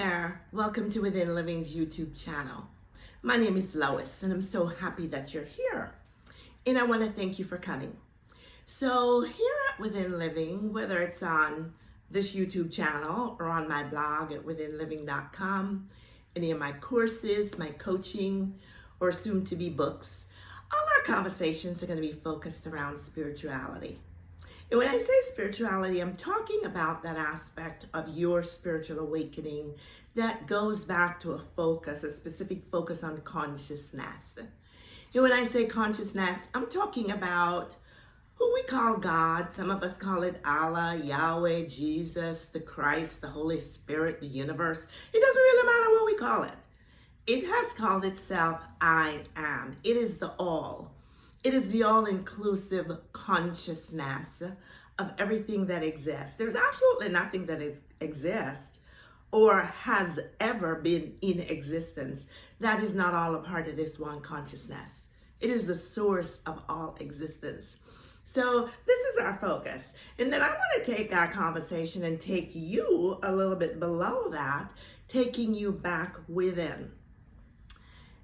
there, welcome to Within Living's YouTube channel. My name is Lois and I'm so happy that you're here. And I want to thank you for coming. So here at Within Living, whether it's on this YouTube channel or on my blog at WithinLiving.com, any of my courses, my coaching, or soon to be books, all our conversations are going to be focused around spirituality. And when I say spirituality, I'm talking about that aspect of your spiritual awakening that goes back to a specific focus on consciousness. And when I say consciousness, I'm talking about who we call God. Some of us call it Allah, Yahweh, Jesus, the Christ, the Holy Spirit, the universe. It doesn't really matter what we call it. It has called itself I am. It is the all. It is the all-inclusive consciousness of everything that exists. There's absolutely nothing that exists or has ever been in existence that is not all a part of this one consciousness. It is the source of all existence. So this is our focus. And then I want to take our conversation and take you a little bit below that, taking you back within.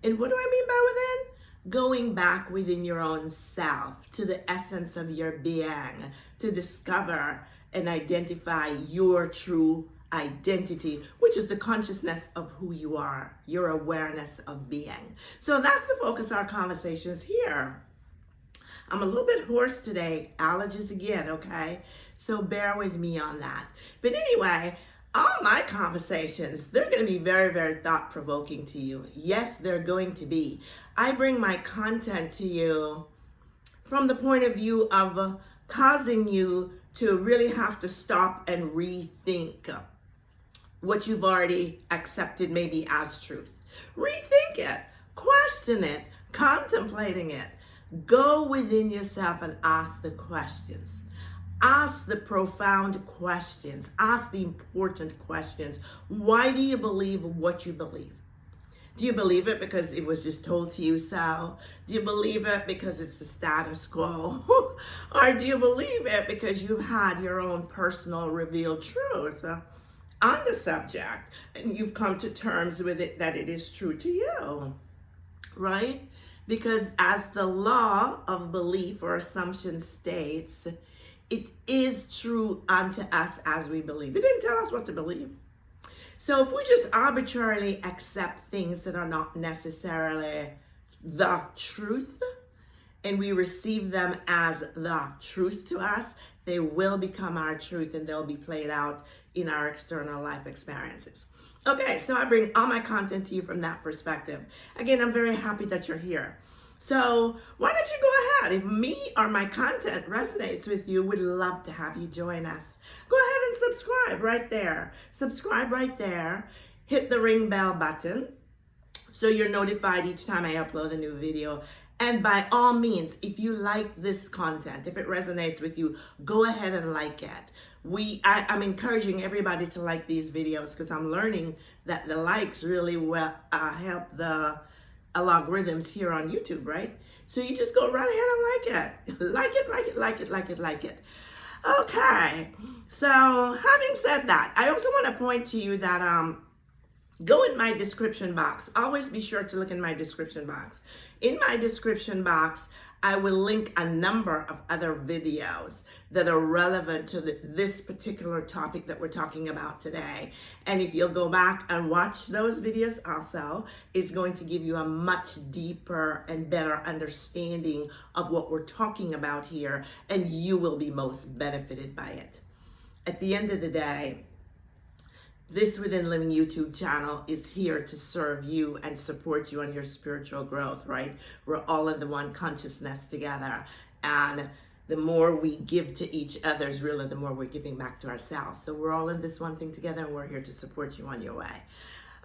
And what do I mean by within? Going back within your own self, to the essence of your being, to discover and identify your true identity, which is the consciousness of who you are, your awareness of being. So that's the focus of our conversations here. I'm a little bit hoarse today, allergies again, okay? So bear with me on that. But anyway, all my conversations, they're going to be very, very thought-provoking to you. Yes, they're going to be. I bring my content to you from the point of view of causing you to really have to stop and rethink what you've already accepted maybe as truth. Rethink it, question it, contemplating it. Go within yourself and ask the questions. Ask the profound questions. Ask the important questions. Why do you believe what you believe? Do you believe it because it was just told to you so? Do you believe it because it's the status quo? Or do you believe it because you've had your own personal revealed truth on the subject and you've come to terms with it that it is true to you, right? Because as the law of belief or assumption states, it is true unto us as we believe. It didn't tell us what to believe. So if we just arbitrarily accept things that are not necessarily the truth, and we receive them as the truth to us, they will become our truth and they'll be played out in our external life experiences. Okay, so I bring all my content to you from that perspective. Again, I'm very happy that you're here. So why don't you go ahead? If me or my content resonates with you, we'd love to have you join us. Go ahead and subscribe right there. Subscribe right there. Hit the ring bell button so you're notified each time I upload a new video. And by all means, if you like this content, if it resonates with you, go ahead and like it. I'm encouraging everybody to like these videos because I'm learning that the likes really will help the algorithms here on YouTube, right? So you just go right ahead and like it. Like it, like it, like it, like it, like it. Okay, so having said that, I also want to point to you that go in my description box. Always be sure to look in my description box. In my description box, I will link a number of other videos that are relevant to this particular topic that we're talking about today. And if you'll go back and watch those videos also, it's going to give you a much deeper and better understanding of what we're talking about here, and you will be most benefited by it. At the end of the day, this Within Living YouTube channel is here to serve you and support you on your spiritual growth, right? We're all in the one consciousness together. And the more we give to each other is really the more we're giving back to ourselves. So we're all in this one thing together and we're here to support you on your way.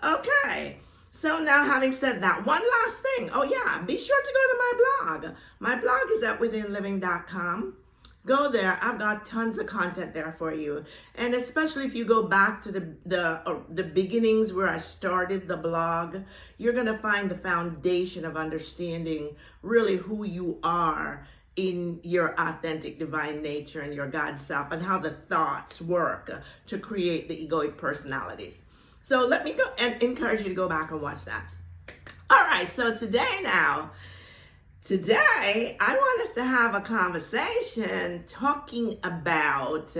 Okay, so now having said that, one last thing. Oh yeah, be sure to go to my blog. My blog is at WithinLiving.com. Go there. I've got tons of content there for you. And especially if you go back to the beginnings where I started the blog, you're going to find the foundation of understanding really who you are in your authentic divine nature and your God self, and how the thoughts work to create the egoic personalities. So let me go and encourage you to go back and watch that. All right, so today I want us to have a conversation talking about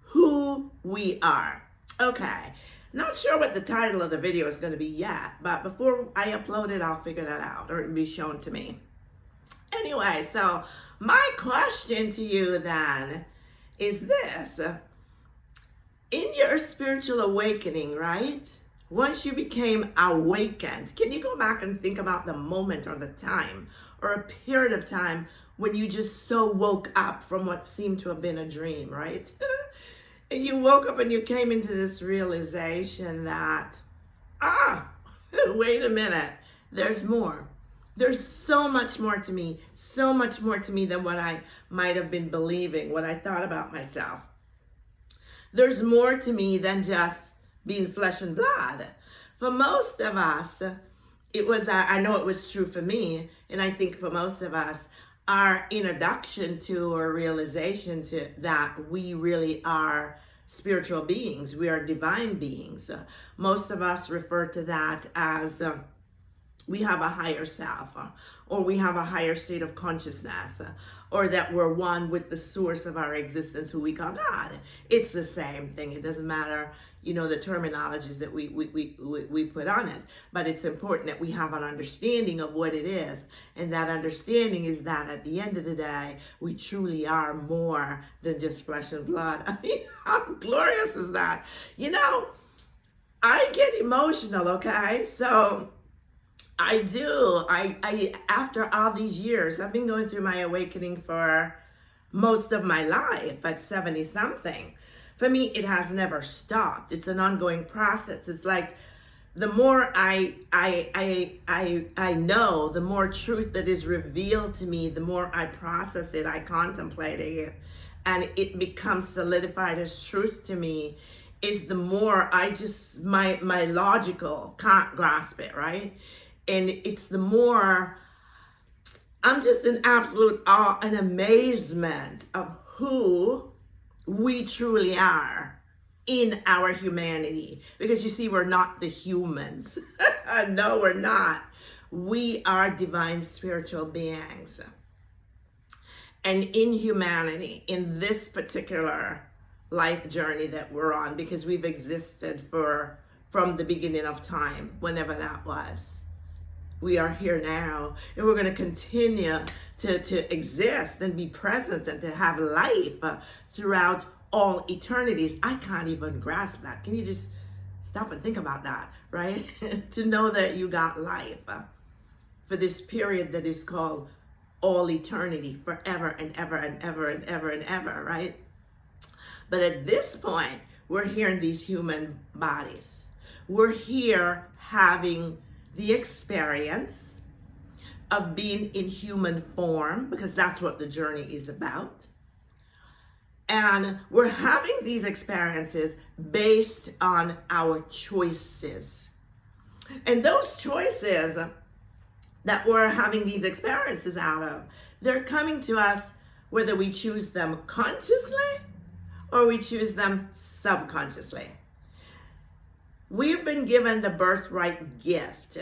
who we are. Okay, not sure what the title of the video is going to be yet, but before I upload it, I'll figure that out, or it'll be shown to me. Anyway, so my question to you then is this. In your spiritual awakening, right? Once you became awakened, can you go back and think about the moment or the time or a period of time when you just so woke up from what seemed to have been a dream, right? And you woke up and you came into this realization that, wait a minute, there's more. There's so much more to me, so much more to me than what I might have been believing, what I thought about myself. There's more to me than just being flesh and blood. For most of us, it was, I know it was true for me, and I think for most of us, our introduction to or realization to that we really are spiritual beings, we are divine beings. Most of us refer to that as we have a higher self, or we have a higher state of consciousness, or that we're one with the source of our existence, who we call God. It's the same thing. It doesn't matter, the terminologies that we put on it, but it's important that we have an understanding of what it is. And that understanding is that at the end of the day, we truly are more than just flesh and blood. I mean, how glorious is that? I get emotional, okay? So I do. I after all these years, I've been going through my awakening for most of my life at 70 something. For me, it has never stopped. It's an ongoing process. It's like the more I know, the more truth that is revealed to me, the more I process it, I contemplate it, and it becomes solidified as truth to me, is the more my logical can't grasp it, right? And it's the more I'm just in absolute awe and amazement of who we truly are in our humanity. Because you see, we're not the humans. No, we're not. We are divine spiritual beings. And in humanity, in this particular life journey that we're on, because we've existed from the beginning of time, whenever that was. We are here now, and we're going to continue to exist and be present and to have life throughout all eternities. I can't even grasp that. Can you just stop and think about that, right? To know that you got life for this period that is called all eternity, forever and ever and ever and ever and ever, right? But at this point, we're here in these human bodies. We're here having the experience of being in human form, because that's what the journey is about. And we're having these experiences based on our choices. And those choices that we're having these experiences out of, they're coming to us whether we choose them consciously or we choose them subconsciously. We've been given the birthright gift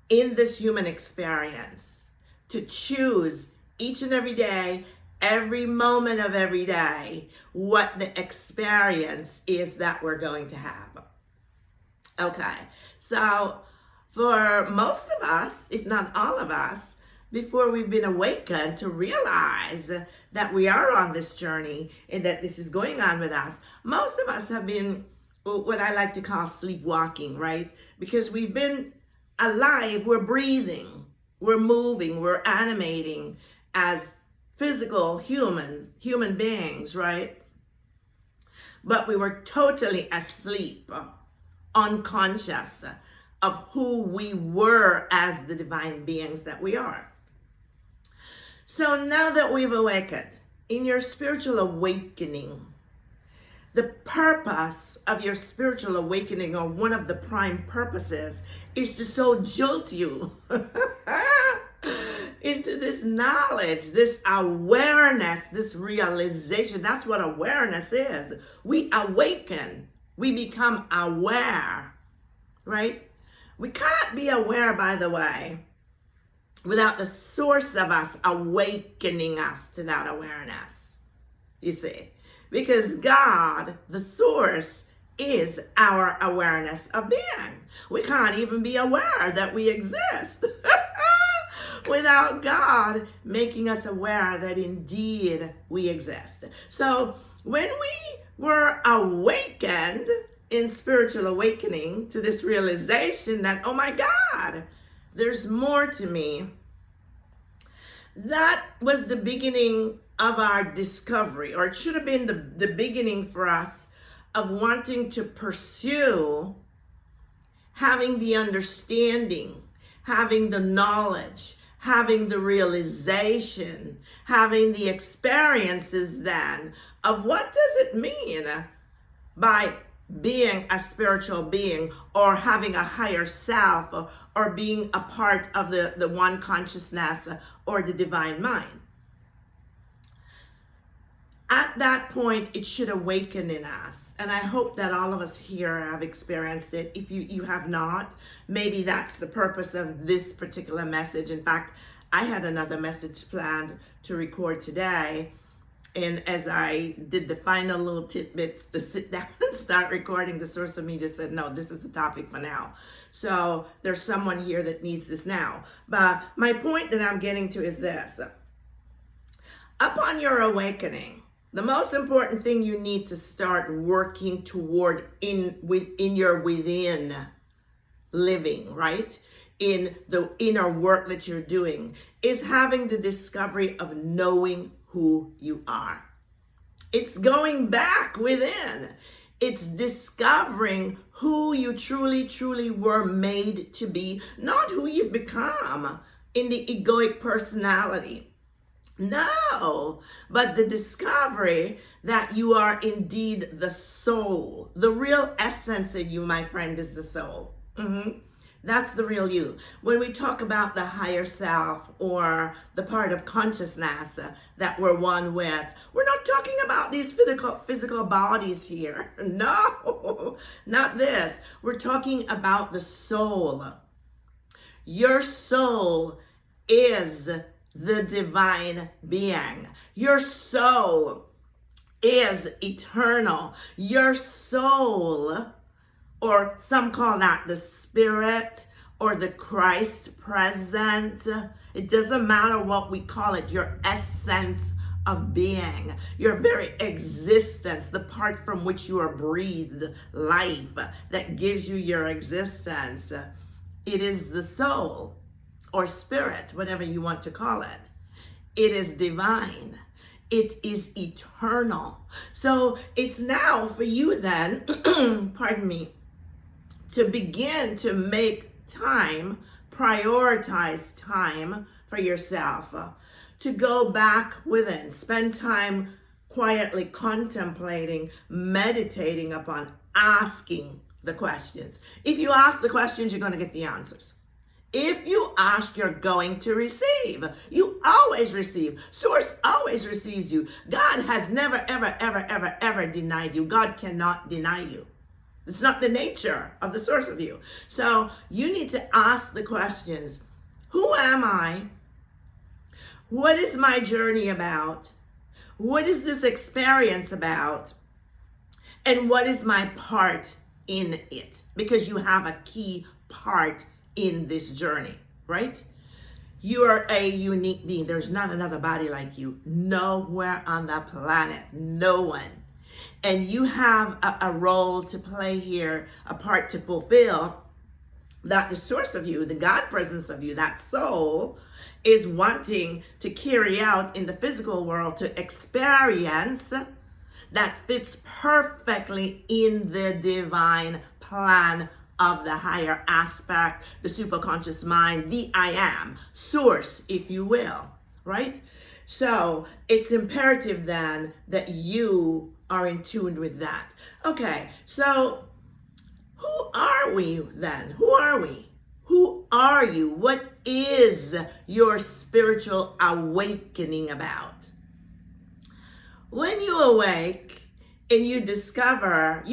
in this human experience to choose each and every day, every moment of every day, what the experience is that we're going to have. Okay, so for most of us, if not all of us, before we've been awakened to realize that we are on this journey and that this is going on with us, most of us have been what I like to call sleepwalking, right? Because we've been alive, we're breathing, we're moving, we're animating as physical human beings, right? But we were totally asleep, unconscious of who we were as the divine beings that we are. So now that we've awakened, in your spiritual awakening, the purpose of your spiritual awakening, or one of the prime purposes, is to so jolt you into this knowledge, this awareness, this realization. That's what awareness is. We awaken we become aware, right? We can't be aware, by the way, without the source of us awakening us to that awareness, you see. Because God, the source, is our awareness of being. We can't even be aware that we exist without God making us aware that indeed we exist. So when we were awakened in spiritual awakening to this realization that, oh my God, there's more to me, that was the beginning of our discovery, or it should have been the beginning for us of wanting to pursue having the understanding, having the knowledge, having the realization, having the experiences then of what does it mean by being a spiritual being, or having a higher self, or being a part of the one consciousness or the divine mind. At that point, it should awaken in us. And I hope that all of us here have experienced it. If you have not, maybe that's the purpose of this particular message. In fact, I had another message planned to record today. And as I did the final little tidbits to sit down and start recording, the source of me just said, no, this is the topic for now. So there's someone here that needs this now. But my point that I'm getting to is this. Upon your awakening, the most important thing you need to start working toward in your within living, right? In the inner work that you're doing, is having the discovery of knowing who you are. It's going back within. It's discovering who you truly, truly were made to be, not who you've become in the egoic personality. No, but the discovery that you are indeed the soul. The real essence of you, my friend, is the soul. That's the real you. When we talk about the higher self, or the part of consciousness that we're one with, we're not talking about these physical bodies here. No, not this. We're talking about the soul. Your soul is the divine being. Your soul is eternal. Your soul, or some call that the spirit, or the Christ present. It doesn't matter what we call it. Your essence of being, your very existence, the part from which you are breathed life that gives you your existence. It is the soul, or spirit, whatever you want to call it. It is divine. It is eternal. So it's now for you then, pardon me, to begin to make time, prioritize time for yourself, to go back within, spend time quietly contemplating, meditating upon asking the questions. If you ask the questions, you're going to get the answers. If you ask, you're going to receive. You always receive. Source always receives you. God has never, ever, ever, ever, ever denied you. God cannot deny you. It's not the nature of the source of you. So you need to ask the questions. Who am I? What is my journey about? What is this experience about? And what is my part in it? Because you have a key part in this journey, right? You are a unique being. There's not another body like you. Nowhere on the planet. No one. And you have a role to play here, a part to fulfill, that the source of you, the God presence of you, that soul, is wanting to carry out in the physical world, to experience that fits perfectly in the divine plan of the higher aspect, the superconscious mind, the I am, source, if you will, right? So it's imperative then that you are in tune with that. Okay, so who are we then? Who are we? Who are you? What is your spiritual awakening about? When you awake, And you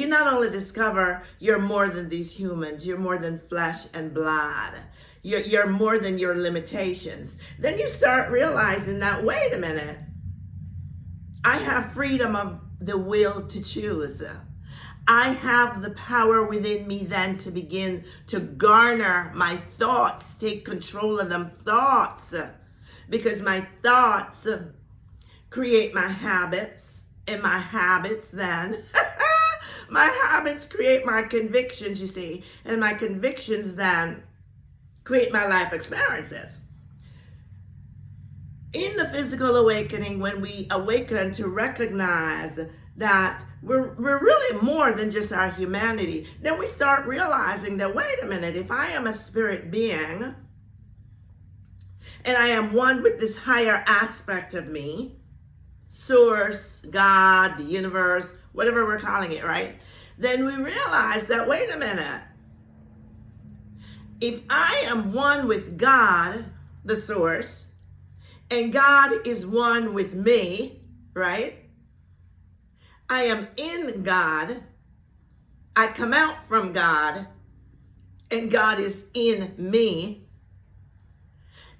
not only discover you're more than these humans, you're more than flesh and blood. You're more than your limitations. Then you start realizing that, wait a minute, I have freedom of the will to choose. I have the power within me then to begin to garner my thoughts, take control of them thoughts, because my thoughts create my habits, and my habits then, my habits create my convictions, you see, and my convictions then create my life experiences. In the physical awakening, when we awaken to recognize that we're really more than just our humanity, then we start realizing that, wait a minute, if I am a spirit being and I am one with this higher aspect of me, source, God, the universe, whatever we're calling it, right? Then we realize that, wait a minute, if I am one with God, the source, and God is one with me, right? I am in God, I come out from God, and God is in me,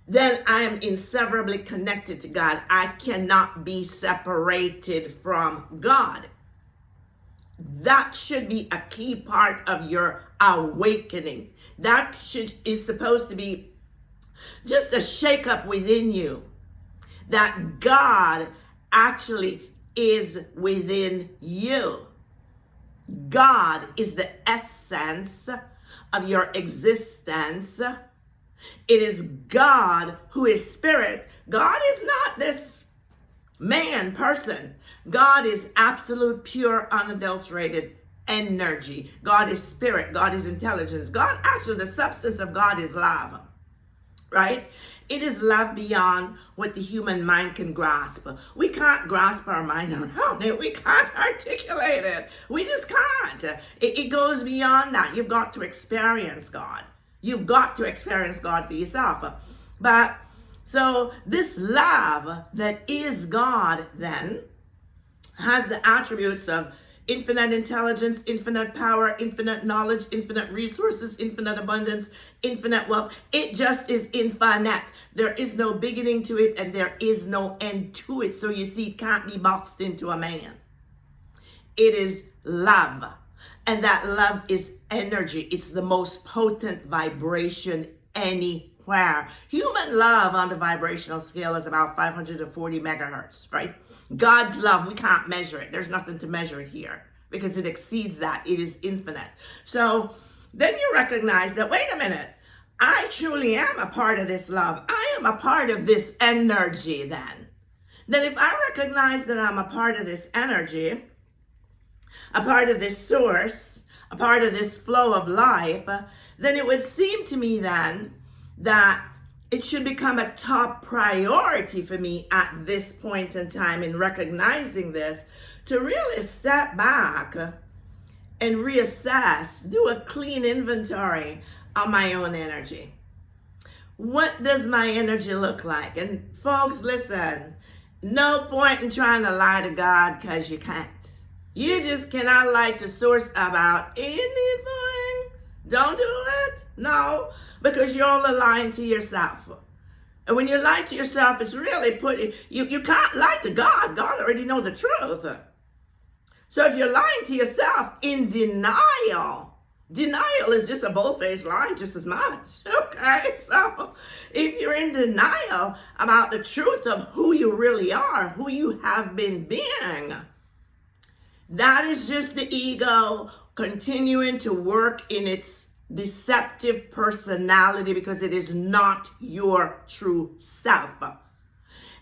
then I am inseparably connected to God. I cannot be separated from God. That should be a key part of your awakening. That is supposed to be just a shake-up within you, that God actually is within you. God is the essence of your existence. It is God who is spirit. God is not this man person. God is absolute, pure, unadulterated energy. God is spirit. God is intelligence. God, actually, the substance of God is love, right? It is love beyond what the human mind can grasp. We can't grasp our mind around it. We can't articulate it. We just can't. It goes beyond that. You've got to experience God. You've got to experience God for yourself. But so this love that is God then has the attributes of infinite intelligence, infinite power, infinite knowledge, infinite resources, infinite abundance, infinite wealth. It just is infinite. There is no beginning to it, and there is no end to it. So you see, it can't be boxed into a man. It is love. And that love is energy. It's the most potent vibration anywhere. Human love on the vibrational scale is about 540 megahertz, right? God's love, we can't measure it. There's nothing to measure it here because it exceeds that. It is infinite. So then you recognize that, wait a minute, I truly am a part of this love. I am a part of this energy then. Then if I recognize that I'm a part of this energy, a part of this source, a part of this flow of life, then it would seem to me then that it should become a top priority for me at this point in time in recognizing this, to really step back and reassess, do a clean inventory of my own energy. What does my energy look like? And folks, listen, no point in trying to lie to God, because you can't. You just cannot lie to source about anything. Don't do it. No, because you're only lying to yourself. And when you lie to yourself, it's really you can't lie to God. God already knows the truth. So if you're lying to yourself in denial is just a bold-faced lie just as much. Okay, so if you're in denial about the truth of who you really are, who you have been being, that is just the ego continuing to work in its deceptive personality, because it is not your true self.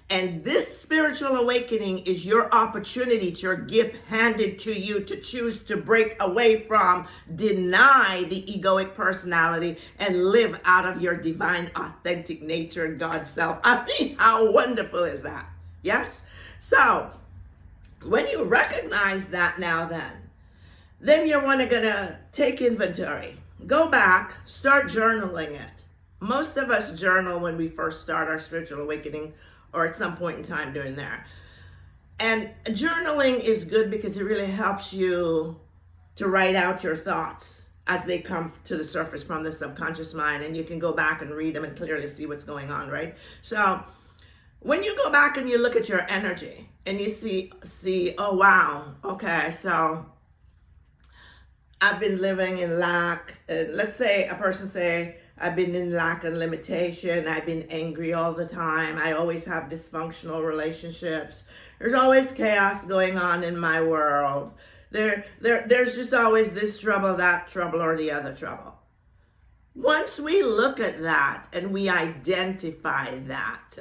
And this spiritual awakening is your opportunity, it's your gift handed to you to choose to break away from, deny the egoic personality, and live out of your divine, authentic nature and God self. I mean, how wonderful is that? Yes? So, when you recognize that now then you're gonna take inventory. Go back, start journaling it. Most of us journal when we first start our spiritual awakening, or at some point in time during there. And journaling is good because it really helps you to write out your thoughts as they come to the surface from the subconscious mind, and you can go back and read them and clearly see what's going on, right? So when you go back and you look at your energy and you see, oh wow, okay, so I've been living in lack. Let's say a person say, I've been in lack and limitation. I've been angry all the time. I always have dysfunctional relationships. There's always chaos going on in my world. There's just always this trouble, that trouble, or the other trouble. Once we look at that and we identify that,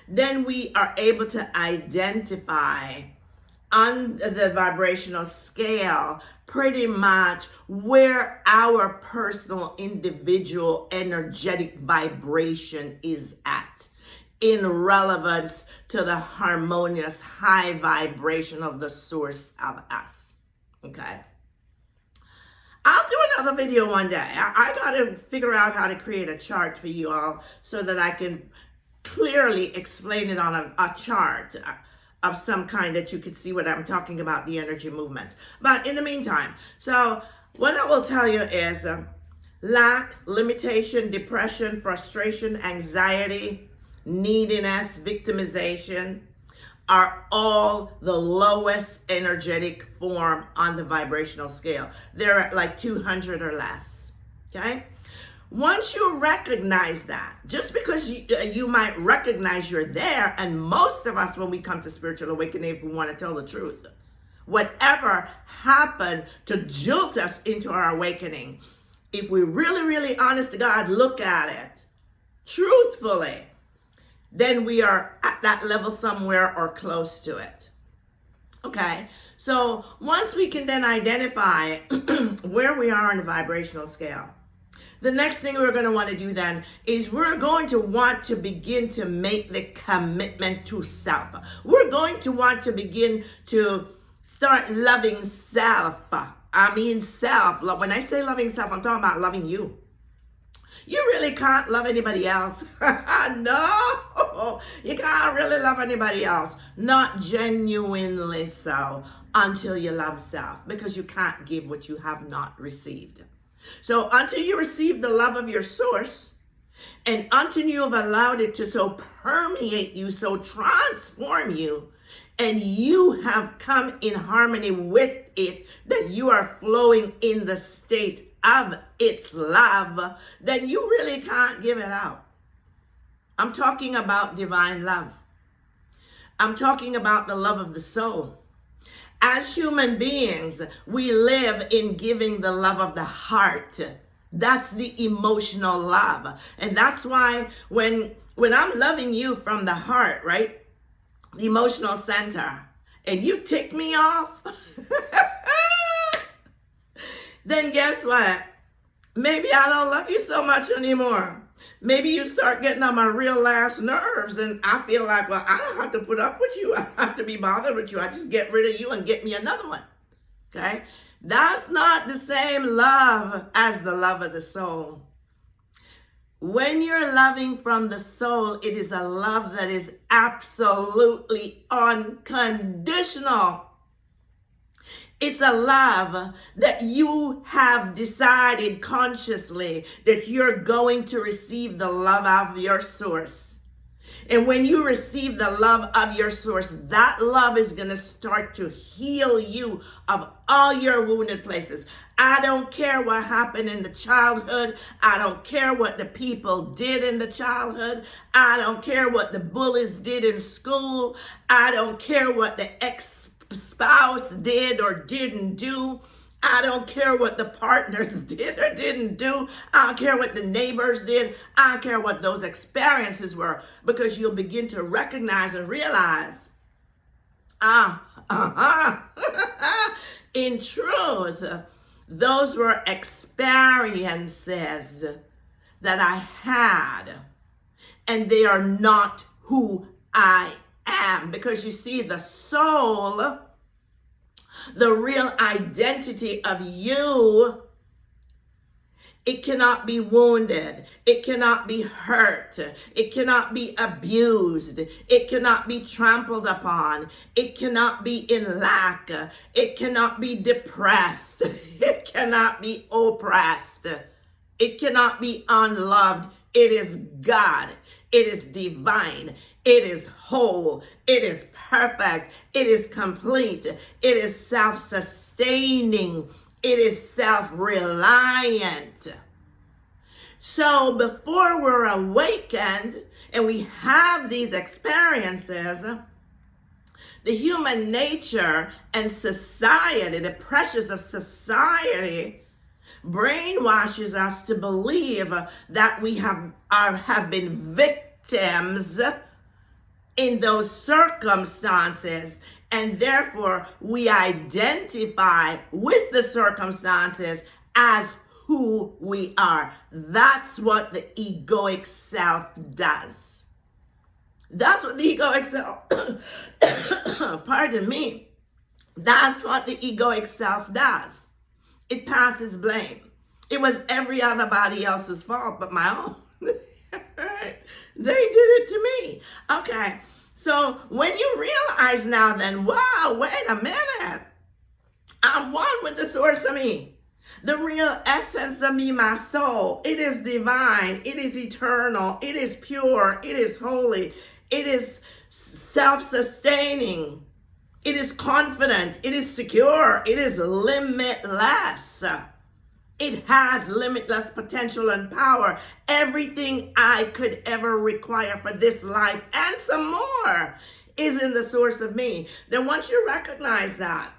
then we are able to identify on the vibrational scale pretty much where our personal individual energetic vibration is at in relevance to the harmonious high vibration of the source of us. Okay, I'll do another video one day. I gotta figure out how to create a chart for you all so that I can clearly explain it on a chart of some kind that you can see what I'm talking about, the energy movements. But in the meantime, so what I will tell you is lack, limitation, depression, frustration, anxiety, neediness, victimization are all the lowest energetic form on the vibrational scale. They're at like 200 or less, okay? Once you recognize that, just because you might recognize you're there, and most of us when we come to spiritual awakening, if we want to tell the truth, whatever happened to jolt us into our awakening, if we really honest to God look at it truthfully, then we are at that level somewhere or close to it. Okay, so once we can then identify where we are on the vibrational scale, the next thing we're going to want to do then is we're going to want to begin to make the commitment to self. We're going to want to begin to start loving self. I mean self. When I say loving self, I'm talking about loving you. You really can't love anybody else. No, you can't really love anybody else. Not genuinely so until you love self, because you can't give what you have not received. So until you receive the love of your source, and until you have allowed it to so permeate you, so transform you, and you have come in harmony with it, that you are flowing in the state of its love, then you really can't give it out. I'm talking about divine love. I'm talking about the love of the soul. As human beings, we live in giving the love of the heart. That's the emotional love. And that's why when I'm loving you from the heart, right? The emotional center, and you tick me off, then guess what? Maybe I don't love you so much anymore. Maybe you start getting on my real last nerves, and I feel like, well, I don't have to put up with you. I don't have to be bothered with you. I just get rid of you and get me another one. Okay? That's not the same love as the love of the soul. When you're loving from the soul, it is a love that is absolutely unconditional. It's a love that you have decided consciously that you're going to receive the love of your source. And when you receive the love of your source, that love is going to start to heal you of all your wounded places. I don't care what happened in the childhood. I don't care what the people did in the childhood. I don't care what the bullies did in school. I don't care what the ex-spouse did or didn't do. I don't care what the partners did or didn't do. I don't care what the neighbors did. I don't care what those experiences were, because you'll begin to recognize and realize, in truth, those were experiences that I had, and they are not who I am. Because you see, the soul, the real identity of you, It cannot be wounded. It cannot be hurt. It cannot be abused. It cannot be trampled upon. It cannot be in lack. It cannot be depressed. It cannot be oppressed. It cannot be unloved. It is God. It is divine. It is whole. It is perfect. It is complete. It is self-sustaining. It is self-reliant. So before we're awakened and we have these experiences, the human nature and society, the pressures of society, brainwashes us to believe that we have been victims in those circumstances, and therefore we identify with the circumstances as who we are. That's what the egoic self does. That's what the egoic self, pardon me, that's what the egoic self does. It passes blame. It was everybody else's fault but my own. Right? They did it to me. Okay, so when you realize now then, wow, wait a minute. I'm one with the source of me. The real essence of me, my soul. It is divine. It is eternal. It is pure. It is holy. It is self-sustaining. It is confident. It is secure. It is limitless. It has limitless potential and power. Everything I could ever require for this life and some more is in the source of me. Then once you recognize that,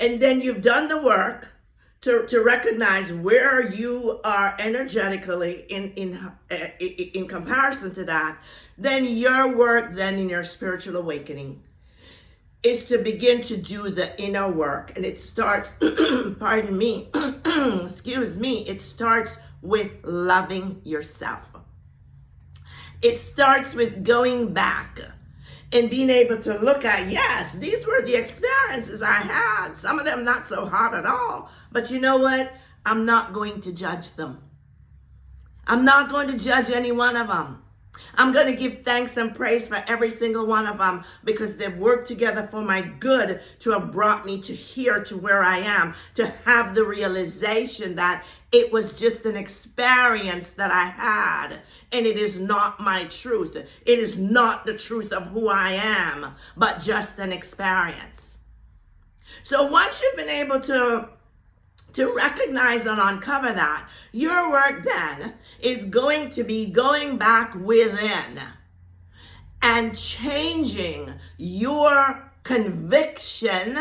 and then you've done the work to recognize where you are energetically in comparison to that, then your work then in your spiritual awakening is to begin to do the inner work. And it starts, pardon me, excuse me, it starts with loving yourself. It starts with going back and being able to look at, yes, these were the experiences I had. Some of them not so hot at all. But you know what? I'm not going to judge them. I'm not going to judge any one of them. I'm going to give thanks and praise for every single one of them because they've worked together for my good to have brought me to here, to where I am, to have the realization that it was just an experience that I had, and it is not my truth. It is not the truth of who I am, but just an experience. So once you've been able to recognize and uncover that, your work then is going to be going back within and changing your conviction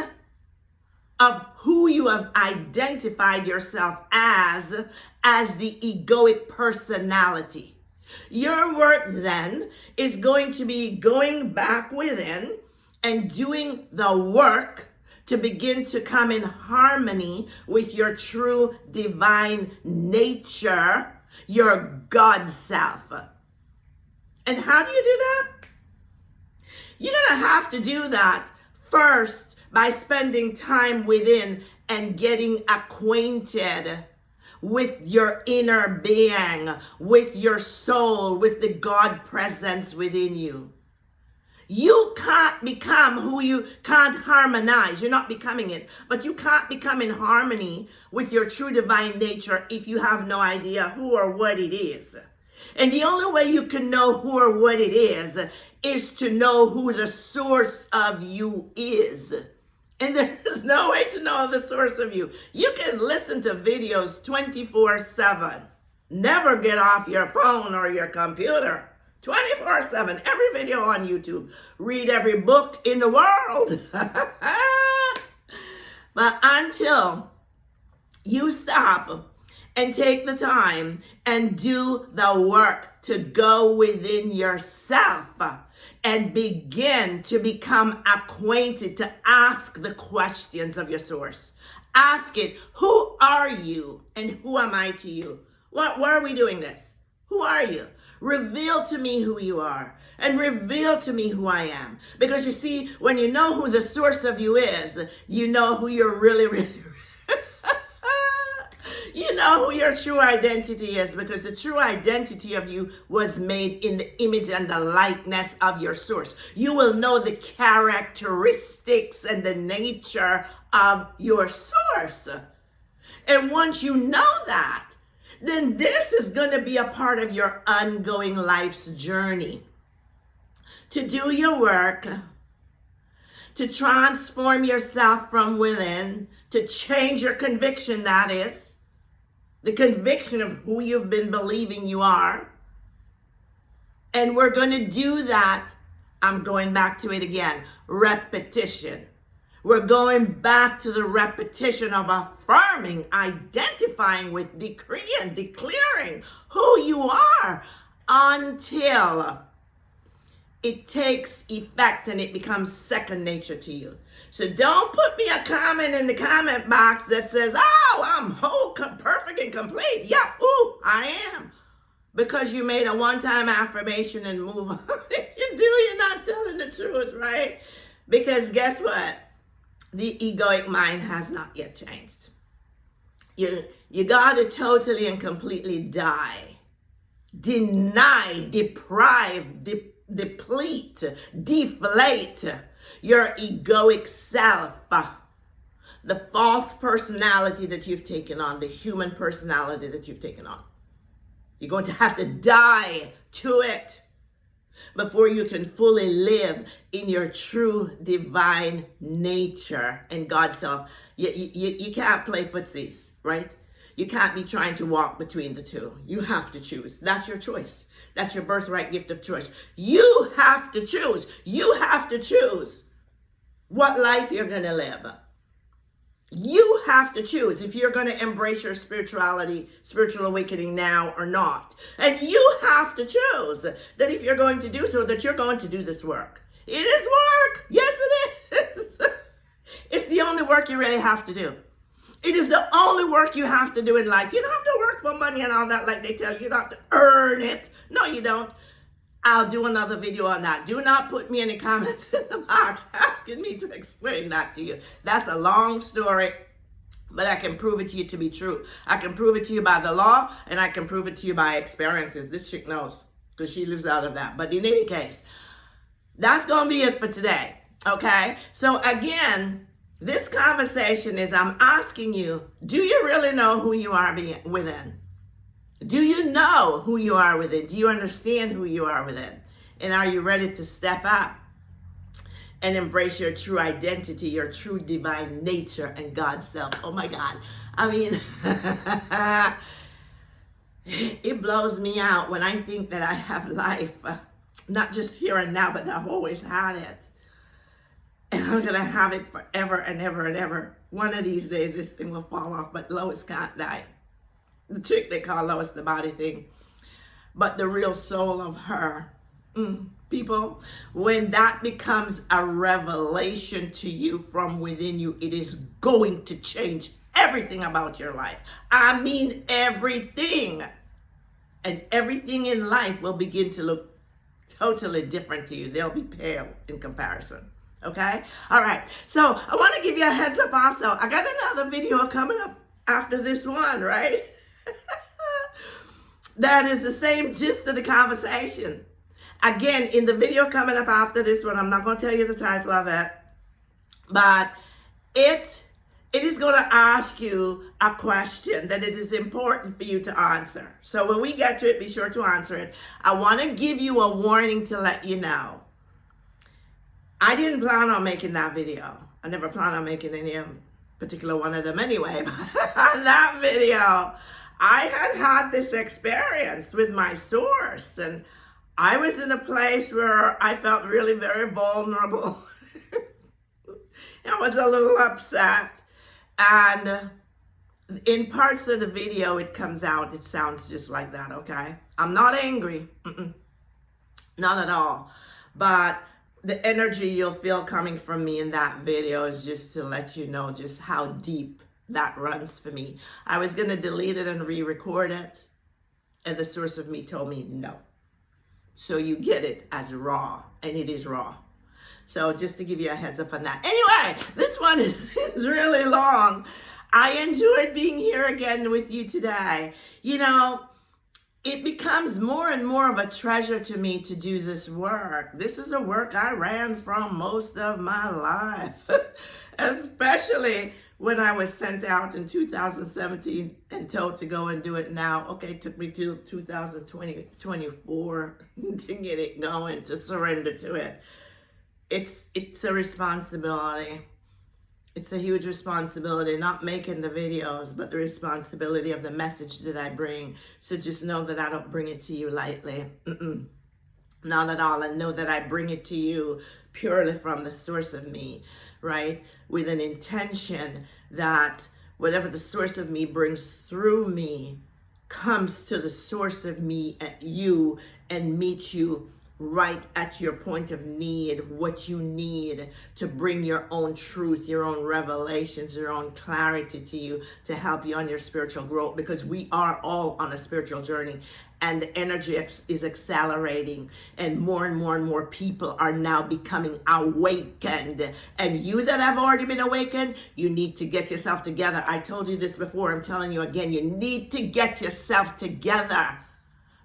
of who you have identified yourself as the egoic personality. Your work then is going to be going back within and doing the work to begin to come in harmony with your true divine nature, your God self. And how do you do that? You're going to have to do that first by spending time within and getting acquainted with your inner being, with your soul, with the God presence within you. You can't become who you can't harmonize. You're not becoming it, but you can't become in harmony with your true divine nature if you have no idea who or what it is. And the only way you can know who or what it is to know who the source of you is. And there's no way to know the source of you. You can listen to videos 24/7. Never get off your phone or your computer. 24/7, every video on YouTube. Read every book in the world. But until you stop and take the time and do the work to go within yourself and begin to become acquainted, to ask the questions of your source. Ask it, who are you and who am I to you? Why are we doing this? Who are you? Reveal to me who you are and reveal to me who I am. Because you see, when you know who the source of you is, you know who you're really, you know know who your true identity is, because the true identity of you was made in the image and the likeness of your source. You will know the characteristics and the nature of your source. And once you know that, then this is going to be a part of your ongoing life's journey. To do your work, to transform yourself from within, to change your conviction, that is, the conviction of who you've been believing you are. And we're going to do that. I'm going back to it again. Repetition. We're going back to the repetition of affirming, identifying with, decreeing, declaring who you are until it takes effect and it becomes second nature to you. So don't put me a comment in the comment box that says, oh, I'm whole, perfect, and complete. Yep, ooh, I am. Because you made a one-time affirmation and move on. You're not telling the truth, right? Because guess what? The egoic mind has not yet changed. You got to totally and completely die, deny, deprive, deplete, deflate your egoic self, the false personality that you've taken on, the human personality that you've taken on. You're going to have to die to it before you can fully live in your true divine nature and God's self. You can't play footsies, right? You can't be trying to walk between the two. You have to choose. That's your choice. That's your birthright gift of choice. You have to choose. You have to choose what life you're going to live. You have to choose if you're going to embrace your spirituality, spiritual awakening now or not. And you have to choose that if you're going to do so, that you're going to do this work. It is work. Yes, it is. It's the only work you really have to do. It is the only work you have to do in life. You don't have to work for money and all that like they tell you. You don't have to earn it. No, you don't. I'll do another video on that. Do not put me in the comments in the box asking me to explain that to you. That's a long story, but I can prove it to you to be true. I can prove it to you by the law, and I can prove it to you by experiences. This chick knows because she lives out of that. But in any case, that's going to be it for today, okay? So again, this conversation is I'm asking you, do you really know who you are within? Do you know who you are within? Do you understand who you are within? And are you ready to step up and embrace your true identity, your true divine nature and God's self? Oh my God. I mean, it blows me out when I think that I have life, not just here and now, but I've always had it. And I'm going to have it forever and ever and ever. One of these days, this thing will fall off, but Lois can't die. The chick they call Lois, the body thing, but the real soul of her. People, when that becomes a revelation to you from within you, it is going to change everything about your life. I mean everything. And everything in life will begin to look totally different to you. They'll be pale in comparison. Okay? All right. So I want to give you a heads up also. I got another video coming up after this one, right? That is the same gist of the conversation. Again, in the video coming up after this one, I'm not going to tell you the title of it, but it is going to ask you a question that it is important for you to answer. So when we get to it, be sure to answer it. I want to give you a warning to let you know. I didn't plan on making that video. I never planned on making any particular one of them anyway. But on that video, I had this experience with my source, and I was in a place where I felt really very vulnerable. I was a little upset, and in parts of the video it comes out, it sounds just like that, okay? I'm not angry, not at all, but the energy you'll feel coming from me in that video is just to let you know just how deep that runs for me. I was going to delete it and re-record it, and the source of me told me no. So you get it as raw, and it is raw. So just to give you a heads up on that. Anyway, this one is really long. I enjoyed being here again with you today. You know, it becomes more and more of a treasure to me to do this work. This is a work I ran from most of my life, especially when I was sent out in 2017 and told to go and do it now. Okay, it took me to 2024 to get it going, to surrender to it. It's a responsibility. It's a huge responsibility, not making the videos, but the responsibility of the message that I bring. So just know that I don't bring it to you lightly. Not at all. And know that I bring it to you purely from the source of me, right? With an intention that whatever the source of me brings through me comes to the source of me at you and meets you right at your point of need, what you need to bring your own truth, your own revelations, your own clarity to you to help you on your spiritual growth, because we are all on a spiritual journey and the energy is accelerating and more people are now becoming awakened. And you that have already been awakened, you need to get yourself together. I told you this before, I'm telling you again, you need to get yourself together.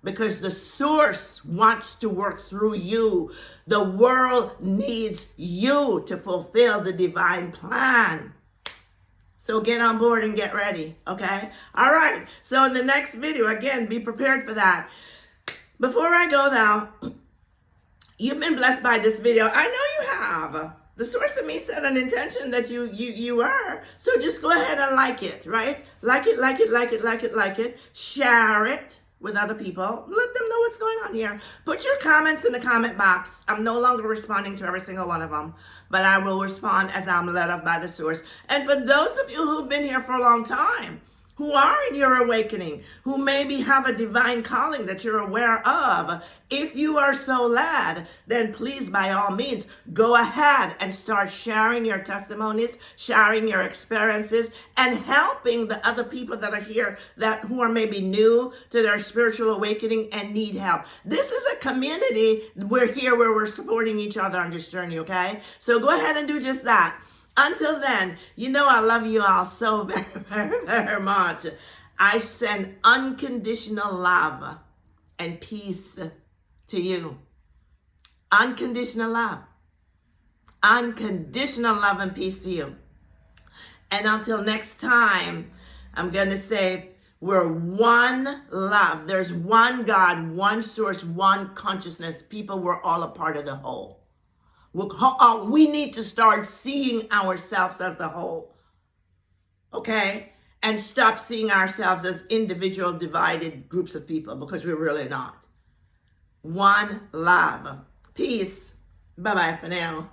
Because the source wants to work through you. The world needs you to fulfill the divine plan. So get on board and get ready, okay? All right, so in the next video, again, be prepared for that. Before I go now, you've been blessed by this video. I know you have. The source of me set an intention that you are. So just go ahead and like it, right? Like it. Share it with other people. Let them know what's going on here. Put your comments in the comment box. I'm no longer responding to every single one of them, but I will respond as I'm led up by the source. And for those of you who've been here for a long time, who are in your awakening, who maybe have a divine calling that you're aware of, if you are so led, then please, by all means, go ahead and start sharing your testimonies, sharing your experiences, and helping the other people that are here who are maybe new to their spiritual awakening and need help. This is a community. We're here where we're supporting each other on this journey, okay? So go ahead and do just that. Until then, you know I love you all so very much. I send unconditional love and peace to you. Unconditional love. Unconditional love and peace to you. And until next time, I'm going to say we're one love. There's one God, one source, one consciousness. People, we're all a part of the whole. We need to start seeing ourselves as the whole, okay? And stop seeing ourselves as individual divided groups of people, because we're really not. One love. Peace. Bye-bye for now.